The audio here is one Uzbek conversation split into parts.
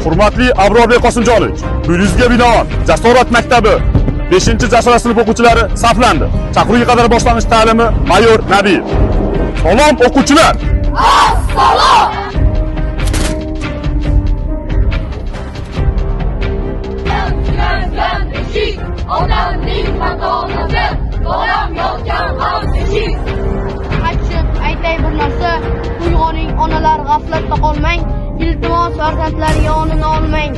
Hurmatli Abrorbek Qosimjonovich, buyuruzga binoan Jasorat maktabi 5-Jasorat sinf o'quvchilari saflandi. Chaqiruvga qadar boshlanish ta'limi Mayor Nabiyev. Salom o'quvchilar. Assalom. Onamning matonati, bolam yotgan ham eshik. Achchiq aytay bir narsa, uyg'oning onalar, g'aflatda qolmang, iltimos farzandlarga yonini olmang.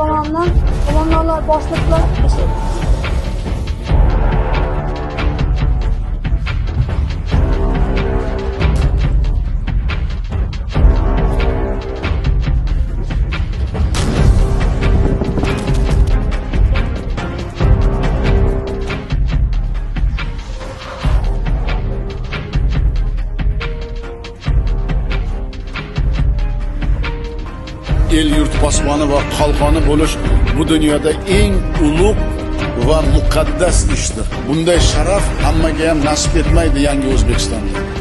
Tomonidan qo'mondonlar boshliqlar el yurt posboni va qalqoni bo'lish bu dunyoda eng ulug' va muqaddas ishdir. Bunday sharaf hammaga ham nasib etmaydi yangi O'zbekistonda.